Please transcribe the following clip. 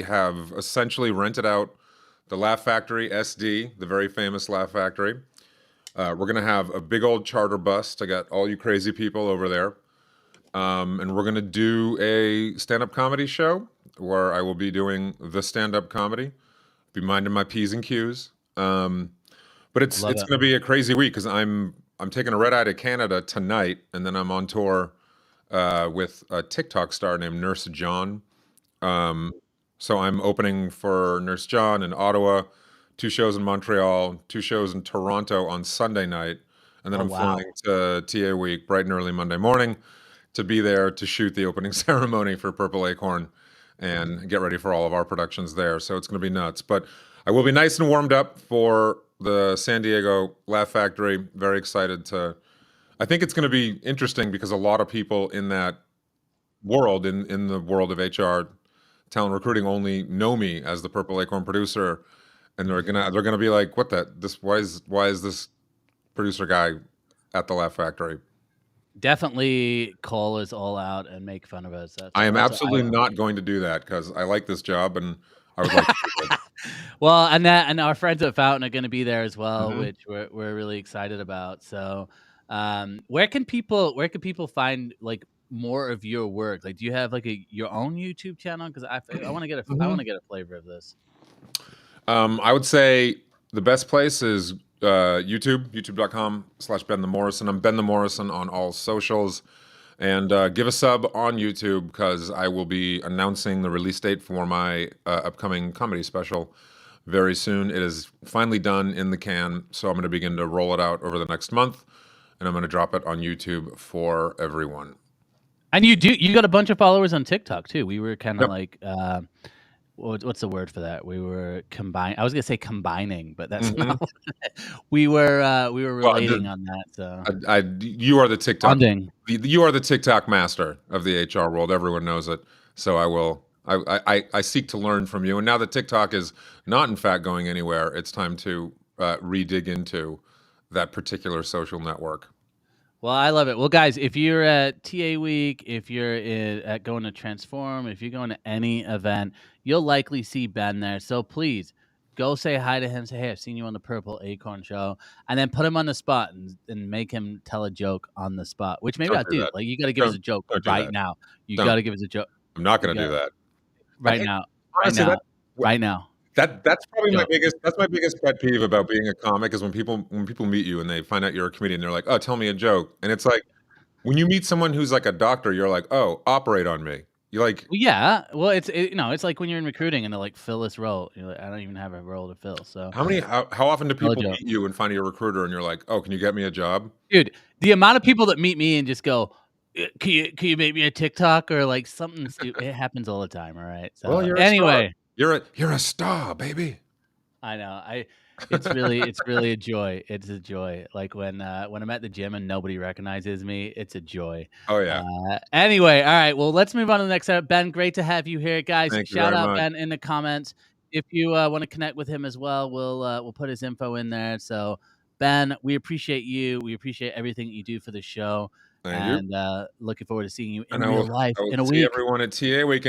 have essentially rented out the Laugh Factory SD, the very famous Laugh Factory. We're gonna have a big old charter bus to get all you crazy people over there. And we're gonna do a stand-up comedy show where I will be doing the stand-up comedy, be minding my P's and Q's. But it's Love it's it. gonna be a crazy week because I'm taking a red eye to Canada tonight, and then I'm on tour with a TikTok star named Nurse John. So I'm opening for Nurse John in Ottawa, 2 shows in Montreal, 2 shows in Toronto on Sunday night, and then Oh, I'm wow. flying to TA Week bright and early Monday morning to be there to shoot the opening ceremony for Purple Acorn and get ready for all of our productions there. So it's going to be nuts. But I will be nice and warmed up for the San Diego Laugh Factory. Very excited to. I think it's going to be interesting because a lot of people in that world, in the world of HR, talent recruiting, only know me as the Purple Acorn producer, and they're gonna be like, "What this? Why is this producer guy at the Laugh Factory?" Definitely call us all out and make fun of us. I am That's what I absolutely not going to do that because I like this job and I would like to keep it. well, and our friends at Fountain are gonna be there as well, Mhm. which we're really excited about. So, where can people find, like, more of your work? Like, do you have, like, your own YouTube channel? 'Cause I Mhm. wanna get a flavor of this. I would say the best place is YouTube, youtube.com/Ben the Morrison. I'm Ben the Morrison on all socials. And give a sub on YouTube because I will be announcing the release date for my upcoming comedy special very soon. It is finally done in the can, so I'm going to begin to roll it out over the next month, and I'm going to drop it on YouTube for everyone. And you got a bunch of followers on TikTok too. We were kinda Yep. like, what's the word for that? We were I was gonna say combining, but that's Hmm. not what we were Well, relating on that, so you are the TikTok. bonding. You are the TikTok master of the HR world. Everyone knows it. So I will. I seek to learn from you. And now that TikTok is not, in fact, going anywhere, it's time to re-dig into that particular social network. Well, I love it. Well, guys, if you're at TA Week, if you're at going to Transform, if you're going to any event, you'll likely see Ben there. So please go say hi to him. Say, hey, I've seen you on the Purple Acorn Show, and then put him on the spot and make him tell a joke on the spot. Which maybe Don't I'll do do. that. Like, you got to give us Don't a joke don't do right that. now. You got Don't. to give us a joke. I'm not You going to do got that. right now, right Honestly, now, right now. that's probably Joke. my biggest pet peeve about being a comic is when people meet you and they find out you're a comedian, they're like, "Oh, tell me a joke." And it's like when you meet someone who's like a doctor, you're like, "Oh, operate on me." You're like, Well, yeah. Well, it's like when you're in recruiting and they're like, fill this role. You're like, I don't even have a role to fill. So how often do tell a people joke. meet you and find you're a recruiter and you're like, "Oh, can you get me a job?" Dude, the amount of people that meet me and just go, Can you make me a TikTok?" Or like something stupid. It happens all the time, all right? Well, So, you're a star. anyway, You're a star, baby. I know, it's really a joy. It's a joy. Like, when I'm at the gym and nobody recognizes me, it's a joy. Oh, yeah. Anyway, all right, well, let's move on to the next step. Ben, great to have you here. Guys, Thank you shout very out much. Ben in the comments. If you, wanna connect with him as well, we'll put his info in there. So, Ben, we appreciate you. We appreciate everything that you do for the show, Thank you. and, looking forward to seeing you in And real life I will in a see week. everyone at TA Week.